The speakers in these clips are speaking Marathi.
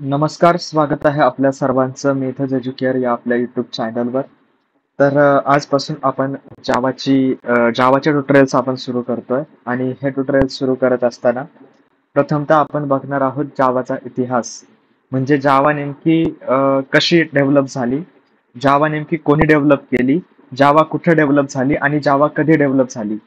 नमस्कार, स्वागत आहे आपल्या सर्वांचं मेथड एज्युकेअर या आपल्या युट्यूब चॅनलवर. तर आजपासून आपण जावाचे ट्युटोरियल्स आपण सुरू करतोय आणि हे ट्युटोरियल सुरू करत असताना प्रथमतः आपण बघणार आहोत जावाचा इतिहास. म्हणजे जावा नेमकी कशी डेव्हलप झाली, जावा नेमकी कोणी डेव्हलप केली, जावा कुठे डेव्हलप झाली आणि जावा कधी डेव्हलप झाली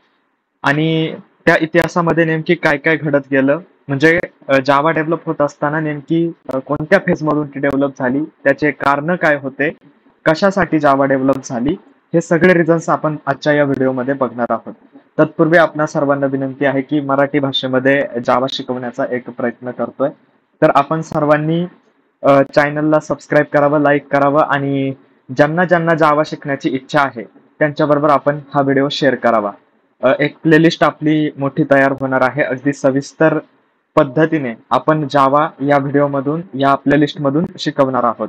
आणि त्या इतिहासामध्ये नेमकी काय काय घडत गेलं. म्हणजे जावा डेव्हलप होत असताना नेमकी कोणत्या फेज मधून ती डेव्हलप झाली, त्याचे कारण काय होते, कशासाठी जावा डेव्हलप झाली, हे सगळे रिझन्स आपण आजच्या या व्हिडिओमध्ये बघणार आहोत. तत्पूर्वी आपणा सर्वांना विनंती आहे की मराठी भाषेमध्ये जावा शिकवण्याचा एक प्रयत्न करतोय. तर आपण सर्वांनी चॅनलला सबस्क्राईब करावं, लाईक करावं आणि ज्यांना ज्यांना जावा शिकण्याची इच्छा आहे त्यांच्याबरोबर आपण हा व्हिडिओ शेअर करावा. एक प्लेलिस्ट आपली मोठी तयार होणार आहे. अगदी सविस्तर पद्धतीने आपण जावा या व्हिडिओमधून, या प्लेलिस्ट मधून शिकवणार आहोत.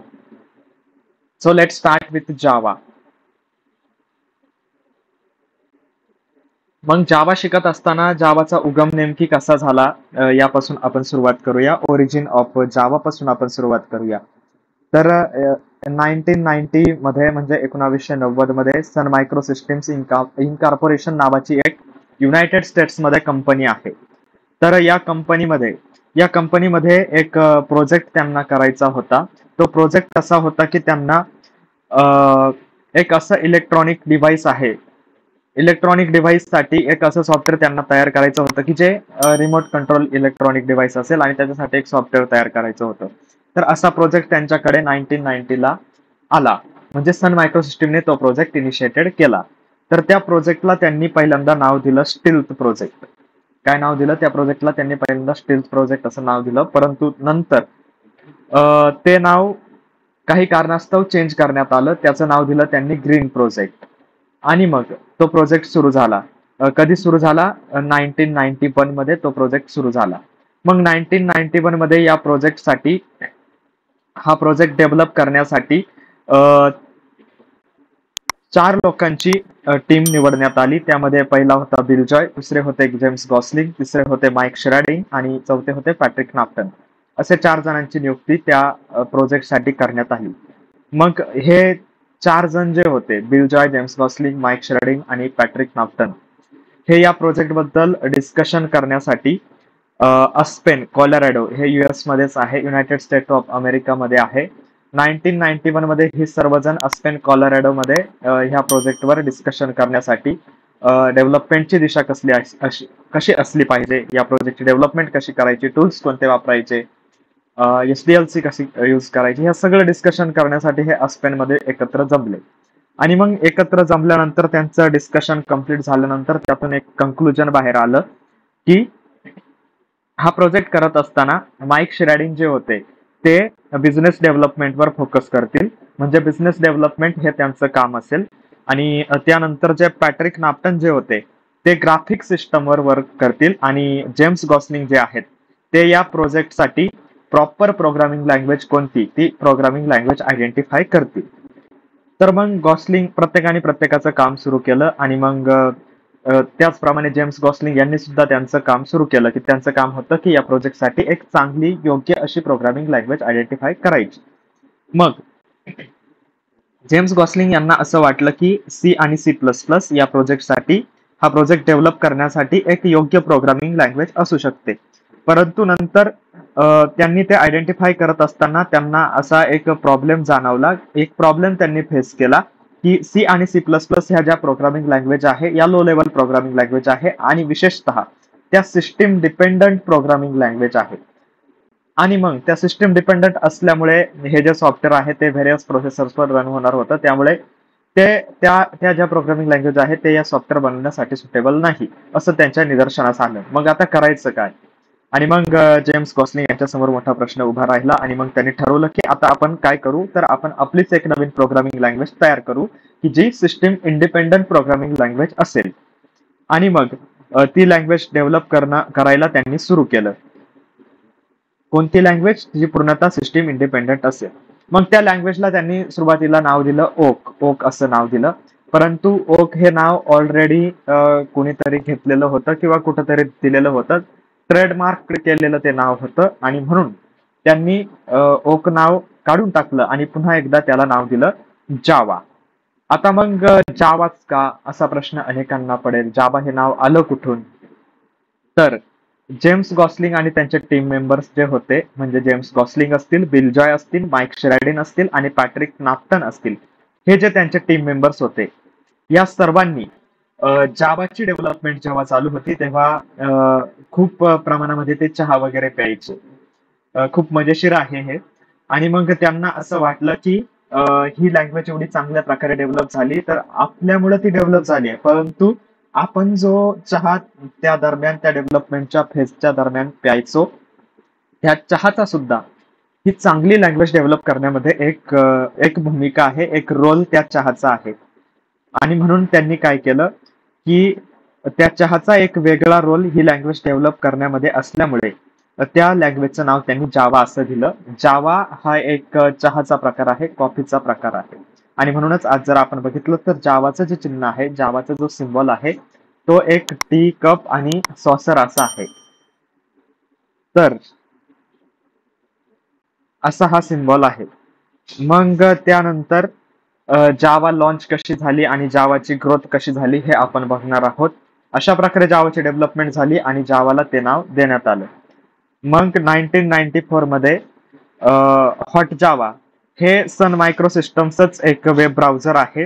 सो लेट स्टार्ट विथ जावा. मग जावा शिकत असताना जावाचा उगम नेमकी कसा झाला, यापासून आपण सुरुवात करूया. ओरिजिन ऑफ जावा पासून आपण सुरुवात करूया. तर 1990 मध्ये म्हणजे 1990 मध्ये सन मायक्रो सिस्टीम्स इनकॉर्पोरेशन नावाची एक युनायटेड स्टेट्स मध्ये कंपनी आहे. तर या कंपनीमध्ये एक प्रोजेक्ट त्यांना करायचा होता. तो प्रोजेक्ट असा होता की त्यांना अ, एक असं इलेक्ट्रॉनिक डिव्हाइस साठी एक असं सॉफ्टवेअर त्यांना तयार करायचं होतं की जे रिमोट कंट्रोल इलेक्ट्रॉनिक डिव्हाइस असेल आणि त्याच्यासाठी एक सॉफ्टवेअर तयार करायचं होतं. तर असा प्रोजेक्ट त्यांच्याकडे 1990 ला आला. म्हणजे सन मायक्रो सिस्टीमने तो प्रोजेक्ट इनिशिएटेड केला. तर त्या प्रोजेक्टला त्यांनी पहिल्यांदा नाव दिलं स्टिल्थ प्रोजेक्ट. काय नाव दिलं त्या प्रोजेक्टला? त्यांनी पहिल्यांदा स्टिल्थ प्रोजेक्ट असं नाव दिलं. परंतु नंतर ते नाव काही कारणास्तव चेंज करण्यात आलं. त्याचं नाव दिलं त्यांनी ग्रीन प्रोजेक्ट. आणि मग तो प्रोजेक्ट सुरू झाला. कधी सुरू झाला? 1991 मध्ये तो प्रोजेक्ट सुरू झाला. मग 1991 मध्ये हा प्रोजेक्ट डेव्हलप करण्यासाठी अ, 4 लोकांची टीम निवडण्यात आली. त्यामध्ये पहिला होता बिल जॉय, दुसरे होते जेम्स गॉसलिंग, तिसरे होते माईक शेराडिंग आणि चौथे होते पॅट्रिक नाफ्टन. असे 4 जणांची नियुक्ती त्या प्रोजेक्टसाठी करण्यात आली. मग हे 4 जण जे होते, Bill Joy, James Gosling, Mike Sheridan आणि पॅट्रिक नाफ्टन, हे या प्रोजेक्ट बद्दल डिस्कशन करण्यासाठी अस्पेन कॉलोरॅडो, हे युएस मध्येच आहे, युनायटेड स्टेट ऑफ अमेरिका मध्ये आहे. 1991 मध्ये हे सर्वजण अस्पेन कॉलोरॅडो मध्ये ह्या प्रोजेक्टवर डिस्कशन करण्यासाठी डेव्हलपमेंटची दिशा कशी असली पाहिजे, या प्रोजेक्टची डेव्हलपमेंट कशी करायची, टूल्स कोणते वापरायचे, एसडीएलसी कशी यूज करायची, हे सगळं डिस्कशन करण्यासाठी हे अस्पेन मध्ये एकत्र जमले. आणि मग एकत्र जमल्यानंतर त्यांचं डिस्कशन कम्प्लीट झाल्यानंतर त्यातून एक कन्क्लुजन बाहेर आलं की हा प्रोजेक्ट करत असताना माईक शिराडिन जे होते ते बिझनेस डेव्हलपमेंटवर फोकस करतील. म्हणजे बिझनेस डेव्हलपमेंट हे त्यांचं काम असेल. आणि त्यानंतर जे पॅट्रिक नाफ्टन जे होते ते ग्राफिक सिस्टमवर वर्क करतील आणि जेम्स गॉसलिंग जे आहेत ते या प्रोजेक्टसाठी प्रॉपर प्रोग्रामिंग लँग्वेज कोणती, ती प्रोग्रामिंग लँग्वेज आयडेंटिफाय करतील. तर मग गॉसलिंग प्रत्येकाने प्रत्येकाचं काम सुरू केलं आणि मग त्याचप्रमाणे जेम्स गॉसलिंग यांनी सुद्धा त्यांचं काम सुरू केलं की त्यांचं काम होतं की या प्रोजेक्टसाठी एक चांगली योग्य अशी प्रोग्रामिंग लँग्वेज आयडेंटिफाय करायची. मग जेम्स गॉसलिंग यांना असं वाटलं की सी आणि सी प्लस प्लस या प्रोजेक्टसाठी, हा प्रोजेक्ट डेव्हलप करण्यासाठी एक योग्य प्रोग्रामिंग लँग्वेज असू शकते. परंतु नंतर त्यांनी ते आयडेंटिफाय करत असताना त्यांना असा एक प्रॉब्लेम जाणवला, एक प्रॉब्लेम त्यांनी फेस केला की सी आणि सी प्लस प्लस ह्या ज्या प्रोग्रामिंग लँग्वेज आहे या लो लेवल प्रोग्रामिंग लँग्वेज आहे आणि विशेषतः त्या सिस्टीम डिपेंडंट प्रोग्रामिंग लँग्वेज आहे. आणि मग त्या सिस्टीम डिपेंडंट असल्यामुळे हे जे सॉफ्टवेअर आहे ते व्हेरियस प्रोसेसर्सवर रन होणार होतं. त्यामुळे ते त्या ज्या प्रोग्रामिंग लँग्वेज आहे ते या सॉफ्टवेअर बनवण्यासाठी सुटेबल नाही असं त्यांच्या निदर्शनास आलं. मग आता करायचं काय? आणि मग जेम्स गॉसलिंग यांच्यासमोर मोठा प्रश्न उभा राहिला आणि मग त्यांनी ठरवलं की आता आपण काय करू, तर आपण आपलीच एक नवीन प्रोग्रामिंग लँग्वेज तयार करू की जी सिस्टीम इंडिपेंडंट प्रोग्रामिंग लँग्वेज असेल. आणि मग ती लँग्वेज डेव्हलप करायला त्यांनी सुरू केलं. कोणती लँग्वेज? जी पूर्णतः सिस्टीम इंडिपेंडंट असेल. मग त्या लँग्वेजला त्यांनी सुरुवातीला नाव दिलं ओक असं नाव दिलं. परंतु ओक हे नाव ऑलरेडी कोणीतरी घेतलेलं होतं किंवा कुठंतरी दिलेलं होतं, ट्रेडमार्क केलेलं ते नाव होतं आणि म्हणून त्यांनी ओक नाव काढून टाकलं आणि पुन्हा एकदा त्याला नाव दिलं जावा. आता मग जावाच का असा प्रश्न अनेकांना पडेल. जावा हे नाव आलं कुठून? तर जेम्स गॉसलिंग आणि त्यांचे टीम मेंबर्स जे होते, म्हणजे जेम्स गॉसलिंग असतील, बिल जॉय असतील, माईक शेराडिन असतील आणि पॅट्रिक नाफ्टन असतील, हे जे त्यांचे टीम मेंबर्स होते, या सर्वांनी जावाची डेव्हलपमेंट जेव्हा चालू होती तेव्हा खूप प्रमाणामध्ये ते चहा वगैरे प्यायचे. खूप मजेशीर आहे हे. आणि मग त्यांना असं वाटलं की ही लँग्वेज एवढी चांगल्या प्रकारे डेव्हलप झाली तर आपल्यामुळे ती डेव्हलप झाली आहे, परंतु आपण जो चहा त्या दरम्यान, त्या डेव्हलपमेंटच्या फेजच्या दरम्यान प्यायचो, त्या चहाचा सुद्धा ही चांगली लँग्वेज डेव्हलप करण्यामध्ये एक भूमिका आहे, एक रोल त्या चहाचा आहे. आणि म्हणून त्यांनी काय केलं की त्या चहाचा एक वेगळा रोल ही लँग्वेज डेव्हलप करण्यामध्ये असल्यामुळे त्या लँग्वेजचं नाव त्यांनी जावा असं दिलं. जावा हा एक चहाचा प्रकार आहे, कॉफीचा प्रकार आहे. आणि म्हणूनच आज जर आपण बघितलं तर जावाचं जे चिन्ह आहे, जावाचा जो सिम्बॉल आहे, तो एक टी कप आणि सॉसर असा आहे. तर असा हा सिम्बॉल आहे. मग त्यानंतर जावा लॉन्च कशी झाली आणि जावाची ग्रोथ कशी झाली हे आपण बघणार आहोत. अशा प्रकारे जावाची डेव्हलपमेंट झाली आणि जावाला ते नाव देण्यात आलं. मग 1994 मध्ये हॉट जावा हे सन मायक्रो सिस्टम्सच एक वेब ब्राउझर आहे.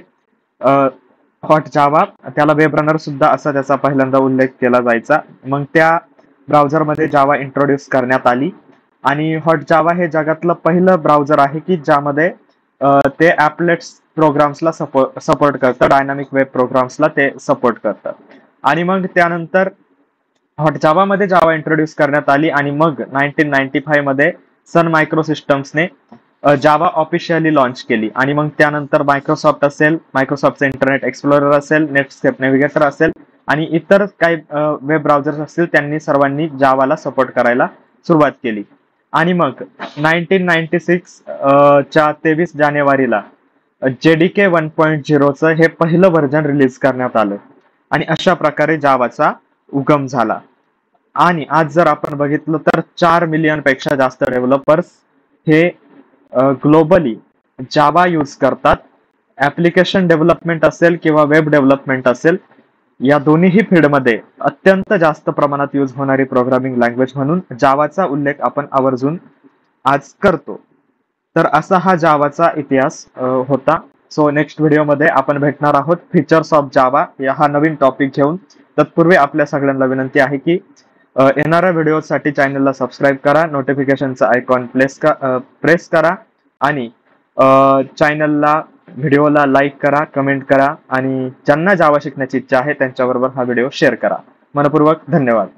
हॉट जावा, त्याला वेब रनर सुद्धा असा त्याचा पहिल्यांदा उल्लेख केला जायचा. मग त्या ब्राउझरमध्ये जावा इंट्रोड्यूस करण्यात आली आणि हॉट जावा हे जगातलं पहिलं ब्राउझर आहे की ज्यामध्ये ते ॲपलेट्स प्रोग्राम्सला सपोर्ट करतं, डायनामिक वेब प्रोग्राम्सला ते सपोर्ट करतं. आणि मग त्यानंतर हॉट जावामध्ये जावा इंट्रोड्यूस करण्यात आली आणि मग 1995 मध्ये सन मायक्रो सिस्टम्सने जावा ऑफिशियली लॉन्च केली. आणि मग त्यानंतर मायक्रोसॉफ्ट असेल, मायक्रोसॉफ्टचं इंटरनेट एक्सप्लोरर असेल, नेटस्केप नेव्हिगेटर असेल आणि इतर काही वेब ब्राउझर्स असतील, त्यांनी सर्वांनी जावाला सपोर्ट करायला सुरुवात केली. आणि मग 1996 च्या 23 जानेवारीला JDK 1.0चं हे पहिलं व्हर्जन रिलीज करण्यात आलं आणि अशा प्रकारे जावाचा उगम झाला. आणि आज जर आपण बघितलं तर 4 मिलियन पेक्षा जास्त डेव्हलपर्स हे ग्लोबली जावा यूज करतात. ऍप्लिकेशन डेव्हलपमेंट असेल किंवा वेब डेव्हलपमेंट असेल, या दोन्ही फील्डमध्ये अत्यंत जास्त प्रमाणात यूज होणारी प्रोग्रामिंग लँग्वेज म्हणून जावाचा उल्लेख आपण आवर्जून आज करतो. तर असा हा जावाचा इतिहास होता. सो नेक्स्ट व्हिडिओमध्ये आपण भेटणार आहोत फीचर्स ऑफ जावा या हा नवीन टॉपिक घेऊन. तत्पूर्वी आपल्या सगळ्यांना विनंती आहे की येणाऱ्या व्हिडिओसाठी चॅनलला सबस्क्राईब करा, नोटिफिकेशनचा आयकॉन प्रेस करा आणि चॅनलला, व्हिडिओला लाईक करा, कमेंट करा आणि ज्यांना जावा शिकण्याची इच्छा आहे त्यांच्याबरोबर हा व्हिडिओ शेअर करा. मनपूर्वक धन्यवाद.